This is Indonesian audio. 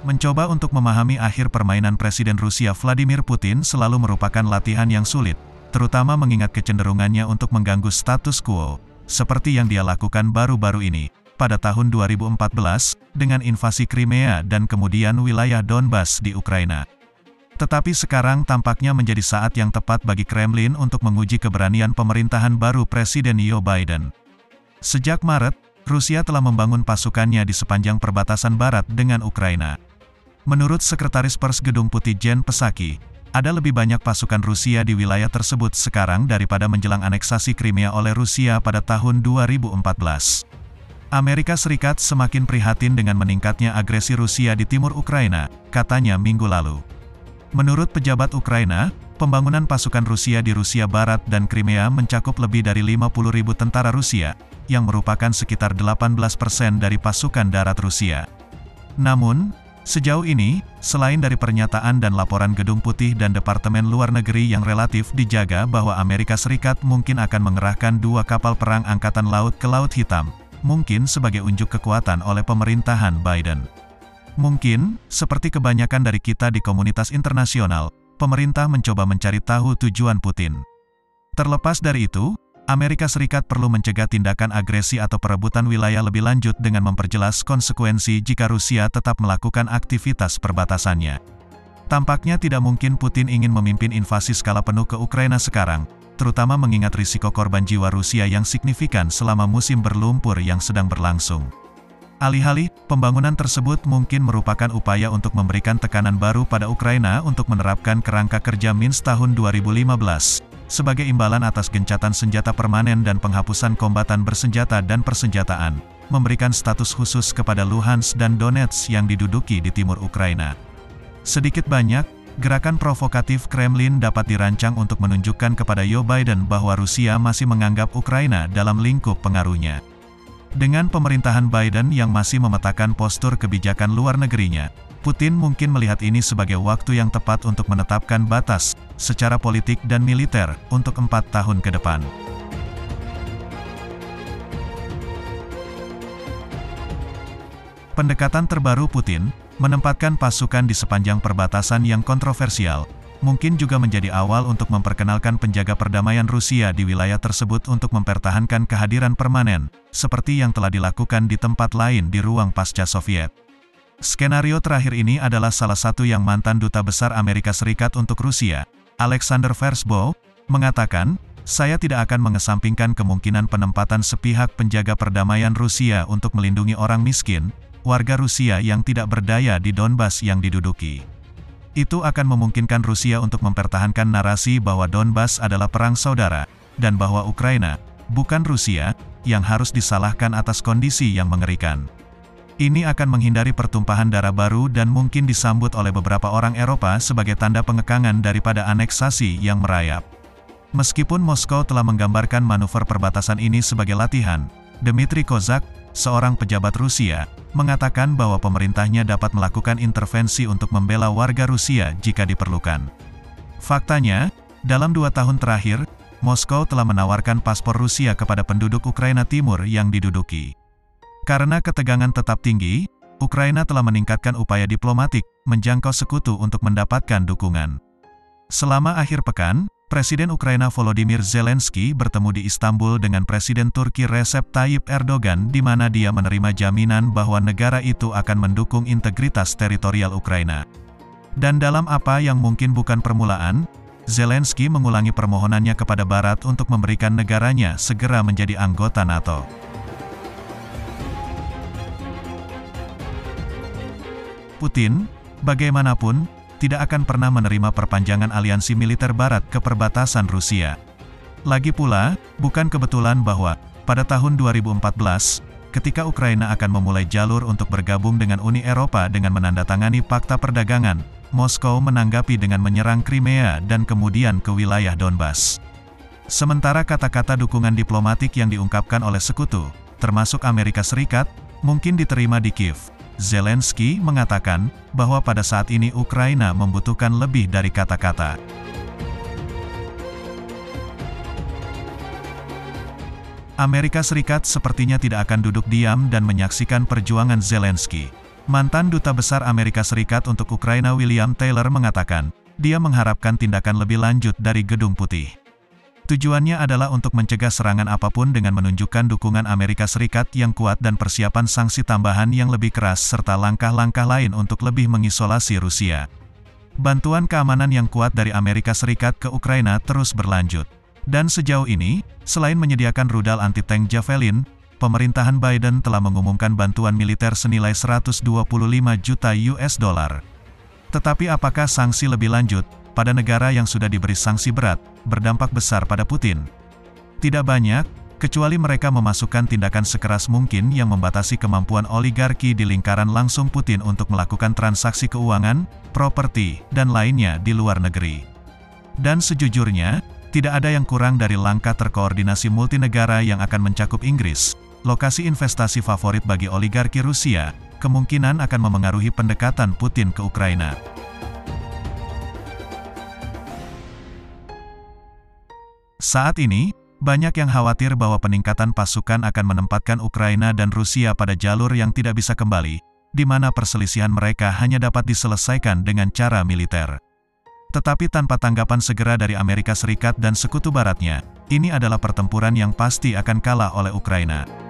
Mencoba untuk memahami akhir permainan Presiden Rusia Vladimir Putin selalu merupakan latihan yang sulit, terutama mengingat kecenderungannya untuk mengganggu status quo, seperti yang dia lakukan baru-baru ini, pada tahun 2014, dengan invasi Crimea dan kemudian wilayah Donbas di Ukraina. Tetapi sekarang tampaknya menjadi saat yang tepat bagi Kremlin untuk menguji keberanian pemerintahan baru Presiden Joe Biden. Sejak Maret, Rusia telah membangun pasukannya di sepanjang perbatasan barat dengan Ukraina. Menurut Sekretaris Pers Gedung Putih Jen Psaki, ada lebih banyak pasukan Rusia di wilayah tersebut sekarang daripada menjelang aneksasi Crimea oleh Rusia pada tahun 2014. Amerika Serikat semakin prihatin dengan meningkatnya agresi Rusia di timur Ukraina, katanya minggu lalu. Menurut pejabat Ukraina, pembangunan pasukan Rusia di Rusia Barat dan Crimea mencakup lebih dari 50.000 tentara Rusia, yang merupakan sekitar 18% dari pasukan darat Rusia. Namun, sejauh ini, selain dari pernyataan dan laporan Gedung Putih dan Departemen Luar Negeri yang relatif dijaga bahwa Amerika Serikat mungkin akan mengerahkan 2 kapal perang Angkatan Laut ke Laut Hitam, mungkin sebagai unjuk kekuatan oleh pemerintahan Biden. Mungkin, seperti kebanyakan dari kita di komunitas internasional, pemerintah mencoba mencari tahu tujuan Putin. Terlepas dari itu, Amerika Serikat perlu mencegah tindakan agresi atau perebutan wilayah lebih lanjut dengan memperjelas konsekuensi jika Rusia tetap melakukan aktivitas perbatasannya. Tampaknya tidak mungkin Putin ingin memimpin invasi skala penuh ke Ukraina sekarang, terutama mengingat risiko korban jiwa Rusia yang signifikan selama musim berlumpur yang sedang berlangsung. Alih-alih, pembangunan tersebut mungkin merupakan upaya untuk memberikan tekanan baru pada Ukraina untuk menerapkan kerangka kerja Minsk tahun 2015. Sebagai imbalan atas gencatan senjata permanen dan penghapusan kombatan bersenjata dan persenjataan, memberikan status khusus kepada Luhansk dan Donetsk yang diduduki di timur Ukraina. Sedikit banyak, gerakan provokatif Kremlin dapat dirancang untuk menunjukkan kepada Joe Biden bahwa Rusia masih menganggap Ukraina dalam lingkup pengaruhnya. Dengan pemerintahan Biden yang masih memetakan postur kebijakan luar negerinya, Putin mungkin melihat ini sebagai waktu yang tepat untuk menetapkan batas, secara politik dan militer, untuk 4 tahun ke depan. Pendekatan terbaru Putin, menempatkan pasukan di sepanjang perbatasan yang kontroversial, mungkin juga menjadi awal untuk memperkenalkan penjaga perdamaian Rusia di wilayah tersebut untuk mempertahankan kehadiran permanen, seperti yang telah dilakukan di tempat lain di ruang pasca Soviet. Skenario terakhir ini adalah salah satu yang mantan Duta Besar Amerika Serikat untuk Rusia, Alexander Versbow, mengatakan, "Saya tidak akan mengesampingkan kemungkinan penempatan sepihak penjaga perdamaian Rusia untuk melindungi orang miskin, warga Rusia yang tidak berdaya di Donbas yang diduduki. Itu akan memungkinkan Rusia untuk mempertahankan narasi bahwa Donbas adalah perang saudara, dan bahwa Ukraina, bukan Rusia, yang harus disalahkan atas kondisi yang mengerikan. Ini akan menghindari pertumpahan darah baru dan mungkin disambut oleh beberapa orang Eropa sebagai tanda pengekangan daripada aneksasi yang merayap." Meskipun Moskow telah menggambarkan manuver perbatasan ini sebagai latihan, Dmitry Kozak, seorang pejabat Rusia, mengatakan bahwa pemerintahnya dapat melakukan intervensi untuk membela warga Rusia jika diperlukan. Faktanya, dalam 2 tahun terakhir, Moskow telah menawarkan paspor Rusia kepada penduduk Ukraina Timur yang diduduki. Karena ketegangan tetap tinggi, Ukraina telah meningkatkan upaya diplomatik, menjangkau sekutu untuk mendapatkan dukungan. Selama akhir pekan, Presiden Ukraina Volodymyr Zelensky bertemu di Istanbul dengan Presiden Turki Recep Tayyip Erdogan di mana dia menerima jaminan bahwa negara itu akan mendukung integritas teritorial Ukraina. Dan dalam apa yang mungkin bukan permulaan, Zelensky mengulangi permohonannya kepada Barat untuk memberikan negaranya segera menjadi anggota NATO. Putin, bagaimanapun, tidak akan pernah menerima perpanjangan aliansi militer Barat ke perbatasan Rusia. Lagi pula, bukan kebetulan bahwa, pada tahun 2014, ketika Ukraina akan memulai jalur untuk bergabung dengan Uni Eropa dengan menandatangani Fakta Perdagangan, Moskow menanggapi dengan menyerang Crimea dan kemudian ke wilayah Donbas. Sementara kata-kata dukungan diplomatik yang diungkapkan oleh sekutu, termasuk Amerika Serikat, mungkin diterima di Kiev. Zelensky mengatakan bahwa pada saat ini Ukraina membutuhkan lebih dari kata-kata. Amerika Serikat sepertinya tidak akan duduk diam dan menyaksikan perjuangan Zelensky. Mantan Duta Besar Amerika Serikat untuk Ukraina William Taylor mengatakan, dia mengharapkan tindakan lebih lanjut dari Gedung Putih. Tujuannya adalah untuk mencegah serangan apapun dengan menunjukkan dukungan Amerika Serikat yang kuat dan persiapan sanksi tambahan yang lebih keras serta langkah-langkah lain untuk lebih mengisolasi Rusia. Bantuan keamanan yang kuat dari Amerika Serikat ke Ukraina terus berlanjut. Dan sejauh ini, selain menyediakan rudal anti-tank Javelin, pemerintahan Biden telah mengumumkan bantuan militer senilai 125 juta US dollar. Tetapi apakah sanksi lebih lanjut, pada negara yang sudah diberi sanksi berat, berdampak besar pada Putin? Tidak banyak, kecuali mereka memasukkan tindakan sekeras mungkin yang membatasi kemampuan oligarki di lingkaran langsung Putin untuk melakukan transaksi keuangan, properti, dan lainnya di luar negeri. Dan sejujurnya, tidak ada yang kurang dari langkah terkoordinasi multinegara yang akan mencakup Inggris, lokasi investasi favorit bagi oligarki Rusia, kemungkinan akan memengaruhi pendekatan Putin ke Ukraina. Saat ini, banyak yang khawatir bahwa peningkatan pasukan akan menempatkan Ukraina dan Rusia pada jalur yang tidak bisa kembali, di mana perselisihan mereka hanya dapat diselesaikan dengan cara militer. Tetapi tanpa tanggapan segera dari Amerika Serikat dan Sekutu Baratnya, ini adalah pertempuran yang pasti akan kalah oleh Ukraina.